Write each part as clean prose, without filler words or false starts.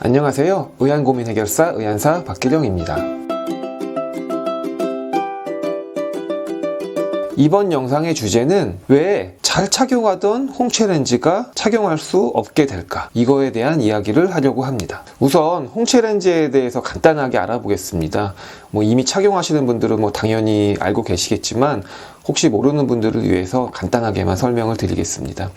안녕하세요. 의안고민 해결사 의안사 박기령입니다. 이번 영상의 주제는 왜 잘 착용하던 홍채렌즈가 착용할 수 없게 될까? 이거에 대한 이야기를 하려고 합니다. 우선 홍채렌즈에 대해서 간단하게 알아보겠습니다. 이미 착용하시는 분들은 당연히 알고 계시겠지만 혹시 모르는 분들을 위해서 간단하게만 설명을 드리겠습니다.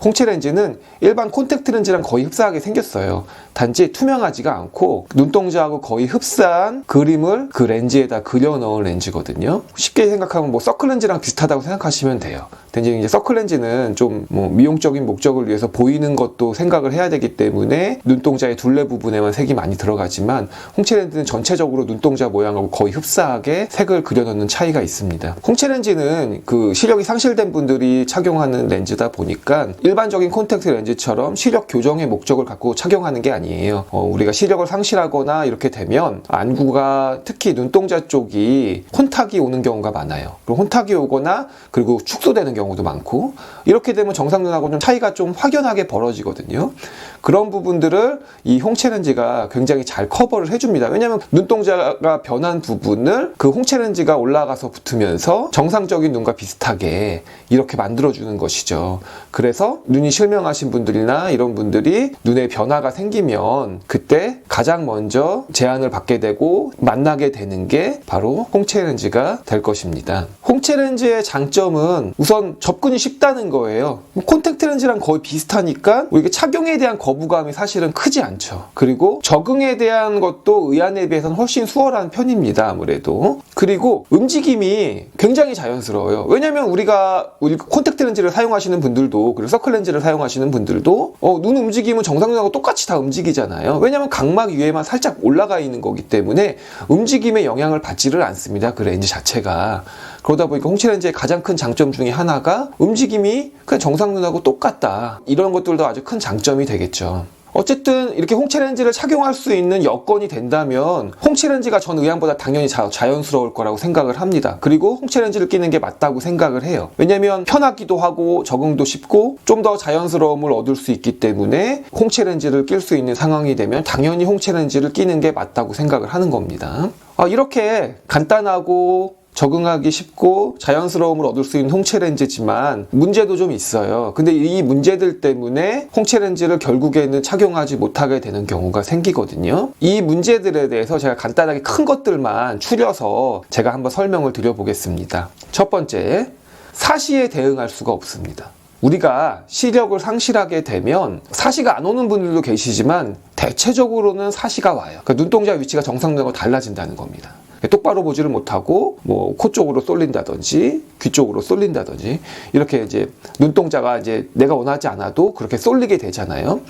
홍채렌즈는 일반 콘택트 렌즈랑 거의 흡사하게 생겼어요. 단지 투명하지가 않고 눈동자하고 거의 흡사한 그림을 그 렌즈에다 그려 넣은 렌즈거든요. 쉽게 생각하면 서클 렌즈랑 비슷하다고 생각하시면 돼요. 근데 이제 서클 렌즈는 좀 미용적인 목적을 위해서 보이는 것도 생각을 해야 되기 때문에 눈동자의 둘레 부분에만 색이 많이 들어가지만 홍채렌즈는 전체적으로 눈동자 모양하고 거의 흡사하게 색을 그려 넣는 차이가 있습니다. 홍채렌즈는 그 시력이 상실된 분들이 착용하는 렌즈다 보니까 일반적인 콘택트 렌즈처럼 시력 교정의 목적을 갖고 착용하는 게 아니에요. 우리가 시력을 상실하거나 이렇게 되면 안구가 특히 눈동자 쪽이 혼탁이 오는 경우가 많아요. 그리고 혼탁이 오거나 그리고 축소되는 경우도 많고 이렇게 되면 정상 눈하고 좀 차이가 좀 확연하게 벌어지거든요. 그런 부분들을 이 홍채렌즈가 굉장히 잘 커버를 해줍니다. 왜냐하면 눈동자가 변한 부분을 그 홍채렌즈가 올라가서 붙으면서 정상적인 눈과 비슷하게 이렇게 만들어주는 것이죠. 그래서 눈이 실명하신 분들이나 이런 분들이 눈에 변화가 생기면 그때 가장 먼저 제안을 받게 되고 만나게 되는 게 바로 홍채렌즈가 될 것입니다. 홍채렌즈의 장점은 우선 접근이 쉽다는 거예요. 콘택트 렌즈랑 거의 비슷하니까 우리가 착용에 대한 거부감이 사실은 크지 않죠. 그리고 적응에 대한 것도 의안에 비해서는 훨씬 수월한 편입니다. 아무래도. 그리고 움직임이 굉장히 자연스러워요. 왜냐면 우리 콘택트 렌즈를 사용하시는 분들도 그리고 서클 렌즈를 사용하시는 분들도 눈 움직임은 정상 눈하고 똑같이 다 움직이잖아요. 왜냐면 각막 위에만 살짝 올라가 있는 거기 때문에 움직임에 영향을 받지를 않습니다. 그 렌즈 자체가. 그러다 보니까 홍채렌즈의 가장 큰 장점 중에 하나가 움직임이 그냥 정상 눈하고 똑같다. 이런 것들도 아주 큰 장점이 되겠죠. 어쨌든 이렇게 홍채렌즈를 착용할 수 있는 여건이 된다면 홍채렌즈가 전 의안보다 당연히 자연스러울 거라고 생각을 합니다. 그리고 홍채렌즈를 끼는 게 맞다고 생각을 해요. 왜냐면 편하기도 하고 적응도 쉽고 좀 더 자연스러움을 얻을 수 있기 때문에 홍채렌즈를 낄 수 있는 상황이 되면 당연히 홍채렌즈를 끼는 게 맞다고 생각을 하는 겁니다. 이렇게 간단하고 적응하기 쉽고 자연스러움을 얻을 수 있는 홍채렌즈지만 문제도 좀 있어요. 근데 이 문제들 때문에 홍채렌즈를 결국에는 착용하지 못하게 되는 경우가 생기거든요. 이 문제들에 대해서 제가 간단하게 큰 것들만 추려서 제가 한번 설명을 드려보겠습니다. 첫 번째, 사시에 대응할 수가 없습니다. 우리가 시력을 상실하게 되면 사시가 안 오는 분들도 계시지만 대체적으로는 사시가 와요. 그러니까 눈동자 위치가 정상 눈하고 달라진다는 겁니다. 똑바로 보지를 못하고 코 쪽으로 쏠린다든지 귀 쪽으로 쏠린다든지 이렇게 이제 눈동자가 이제 내가 원하지 않아도 그렇게 쏠리게 되잖아요.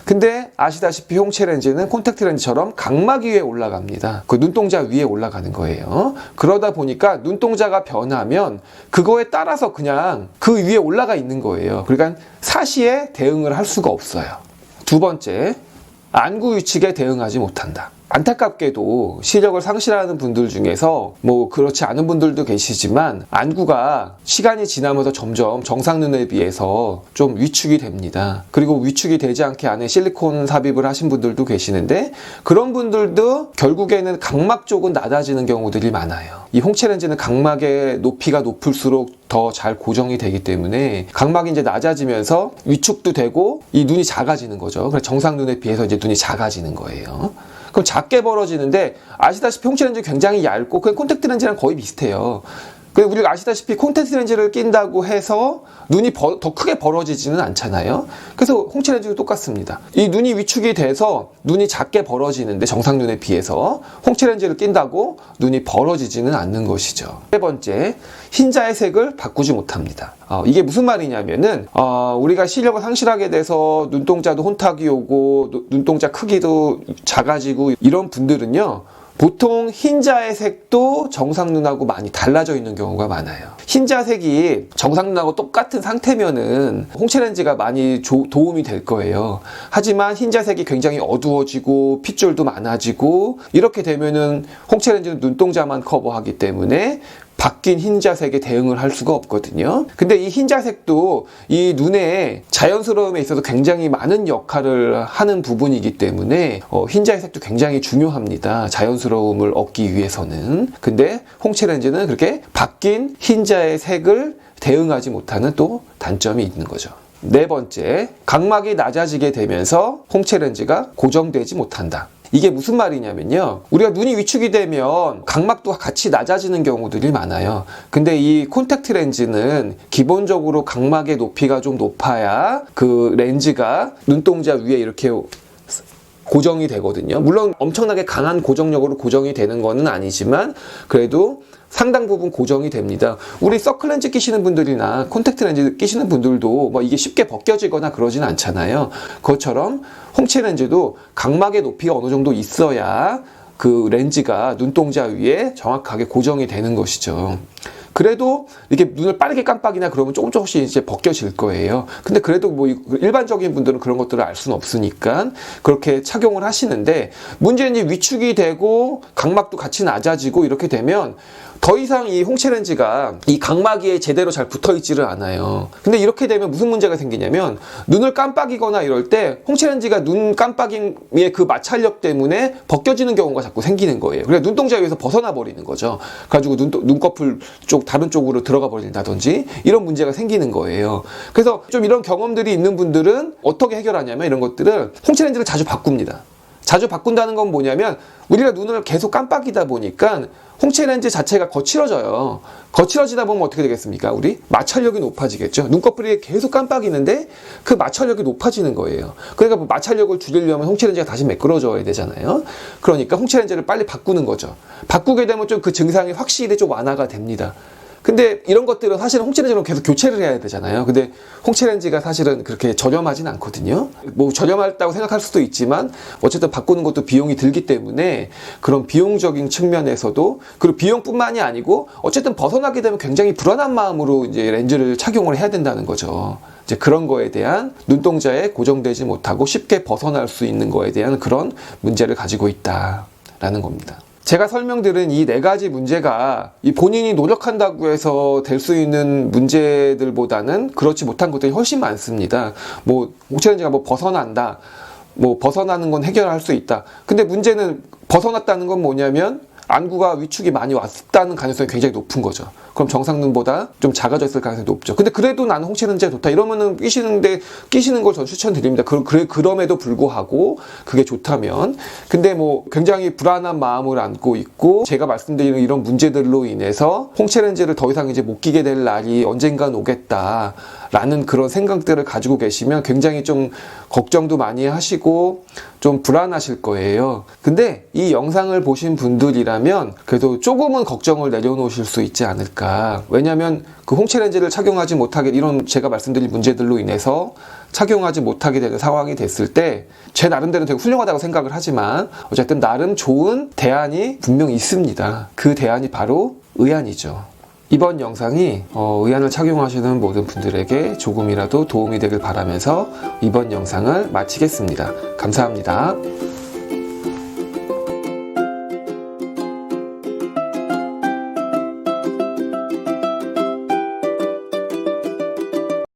근데 아시다시피 홍채렌즈는 콘택트 렌즈처럼 각막 위에 올라갑니다. 그 눈동자 위에 올라가는 거예요. 그러다 보니까 눈동자가 변하면 그거에 따라서 그냥 그 위에 올라가 있는 거예요. 그러니까 사시에 대응을 할 수가 없어요. 두 번째, 안구 위축에 대응하지 못한다. 안타깝게도 시력을 상실하는 분들 중에서 그렇지 않은 분들도 계시지만 안구가 시간이 지나면서 점점 정상 눈에 비해서 좀 위축이 됩니다. 그리고 위축이 되지 않게 안에 실리콘 삽입을 하신 분들도 계시는데 그런 분들도 결국에는 각막 쪽은 낮아지는 경우들이 많아요. 이 홍채렌즈는 각막의 높이가 높을수록 더 잘 고정이 되기 때문에 각막이 이제 낮아지면서 위축도 되고 이 눈이 작아지는 거죠. 그래서 정상 눈에 비해서 이제 눈이 작아지는 거예요. 그럼 작게 벌어지는데 아시다시피 홍채렌즈 굉장히 얇고 그냥 콘택트 렌즈랑 거의 비슷해요. 그리고 우리가 아시다시피 콘택트 렌즈를 낀다고 해서 눈이 더 크게 벌어지지는 않잖아요. 그래서 홍채렌즈도 똑같습니다. 이 눈이 위축이 돼서 눈이 작게 벌어지는데 정상 눈에 비해서 홍채렌즈를 낀다고 눈이 벌어지지는 않는 것이죠. 세 번째, 흰자의 색을 바꾸지 못합니다. 이게 무슨 말이냐면은 우리가 시력을 상실하게 돼서 눈동자도 혼탁이 오고 눈동자 크기도 작아지고 이런 분들은요. 보통 흰자의 색도 정상 눈하고 많이 달라져 있는 경우가 많아요. 흰자색이 정상 눈하고 똑같은 상태면은 홍채렌즈가 많이 도움이 될 거예요. 하지만 흰자색이 굉장히 어두워지고 핏줄도 많아지고 이렇게 되면은 홍채렌즈는 눈동자만 커버하기 때문에 바뀐 흰자색에 대응을 할 수가 없거든요. 근데 이 흰자색도 이 눈의 자연스러움에 있어서 굉장히 많은 역할을 하는 부분이기 때문에 흰자색도 굉장히 중요합니다. 자연스러움을 얻기 위해서는. 근데 홍채 렌즈는 그렇게 바뀐 흰자의 색을 대응하지 못하는 또 단점이 있는 거죠. 네 번째, 각막이 낮아지게 되면서 홍채 렌즈가 고정되지 못한다. 이게 무슨 말이냐면요. 우리가 눈이 위축이 되면 각막도 같이 낮아지는 경우들이 많아요. 근데 이 콘택트 렌즈는 기본적으로 각막의 높이가 좀 높아야 그 렌즈가 눈동자 위에 이렇게 고정이 되거든요. 물론 엄청나게 강한 고정력으로 고정이 되는 거는 아니지만 그래도 상당 부분 고정이 됩니다. 우리 서클 렌즈 끼시는 분들이나 콘택트 렌즈 끼시는 분들도 뭐 이게 쉽게 벗겨지거나 그러진 않잖아요. 그것처럼 홍채 렌즈도 각막의 높이가 어느 정도 있어야 그 렌즈가 눈동자 위에 정확하게 고정이 되는 것이죠. 그래도 이렇게 눈을 빠르게 깜빡이나 그러면 조금씩 이제 벗겨질 거예요. 근데 그래도 뭐 일반적인 분들은 그런 것들을 알 수는 없으니까 그렇게 착용을 하시는데, 문제는 이제 위축이 되고 각막도 같이 낮아지고 이렇게 되면 더 이상 이 홍채 렌즈가 이 각막에 제대로 잘 붙어 있지를 않아요. 근데 이렇게 되면 무슨 문제가 생기냐면, 눈을 깜빡이거나 이럴 때 홍채 렌즈가 눈 깜빡임의 그 마찰력 때문에 벗겨지는 경우가 자꾸 생기는 거예요. 그래서 눈동자 위에서 벗어나 버리는 거죠. 그래가지고 눈꺼풀 쪽 다른 쪽으로 들어가 버린다든지 이런 문제가 생기는 거예요. 그래서 좀 이런 경험들이 있는 분들은 어떻게 해결하냐면, 이런 것들을 홍채 렌즈를 자주 바꿉니다. 자주 바꾼다는 건 뭐냐면, 우리가 눈을 계속 깜빡이다 보니까 홍채 렌즈 자체가 거칠어져요. 거칠어지다 보면 어떻게 되겠습니까? 우리 마찰력이 높아지겠죠. 눈꺼풀이 계속 깜빡이는데 그 마찰력이 높아지는 거예요. 그러니까 뭐 마찰력을 줄이려면 홍채 렌즈가 다시 매끄러져야 되잖아요. 그러니까 홍채 렌즈를 빨리 바꾸는 거죠. 바꾸게 되면 좀 그 증상이 확실히 좀 완화가 됩니다. 근데 이런 것들은 사실은 홍채 렌즈로 계속 교체를 해야 되잖아요. 근데 홍채 렌즈가 사실은 그렇게 저렴하진 않거든요. 뭐 저렴하다고 생각할 수도 있지만 어쨌든 바꾸는 것도 비용이 들기 때문에 그런 비용적인 측면에서도, 그리고 비용뿐만이 아니고 어쨌든 벗어나게 되면 굉장히 불안한 마음으로 이제 렌즈를 착용을 해야 된다는 거죠. 이제 그런 거에 대한, 눈동자에 고정되지 못하고 쉽게 벗어날 수 있는 거에 대한 그런 문제를 가지고 있다라는 겁니다. 제가 설명드린 이 네 가지 문제가 이 본인이 노력한다고 해서 될 수 있는 문제들보다는 그렇지 못한 것들이 훨씬 많습니다. 뭐 홍채 렌즈가 뭐 벗어난다, 뭐 벗어나는 건 해결할 수 있다. 근데 문제는 벗어났다는 건 뭐냐면 안구가 위축이 많이 왔다는 가능성이 굉장히 높은 거죠. 그럼 정상 눈보다 좀 작아졌을 가능성이 높죠. 근데 그래도 나는 홍채 렌즈가 좋다 이러면은 끼시는 걸 전 추천드립니다. 그럼에도 불구하고 그게 좋다면. 근데 뭐 굉장히 불안한 마음을 안고 있고, 제가 말씀드리는 이런 문제들로 인해서 홍채 렌즈를 더 이상 이제 못 끼게 될 날이 언젠간 오겠다라는 그런 생각들을 가지고 계시면 굉장히 좀 걱정도 많이 하시고 좀 불안하실 거예요. 근데 이 영상을 보신 분들이라면 그래도 조금은 걱정을 내려놓으실 수 있지 않을까. 왜냐하면 그 홍채 렌즈를 착용하지 못하게, 이런 제가 말씀드린 문제들로 인해서 착용하지 못하게 되는 상황이 됐을 때 제 나름대로 되게 훌륭하다고 생각을 하지만 어쨌든 나름 좋은 대안이 분명히 있습니다. 그 대안이 바로 의안이죠. 이번 영상이 의안을 착용하시는 모든 분들에게 조금이라도 도움이 되길 바라면서 이번 영상을 마치겠습니다. 감사합니다.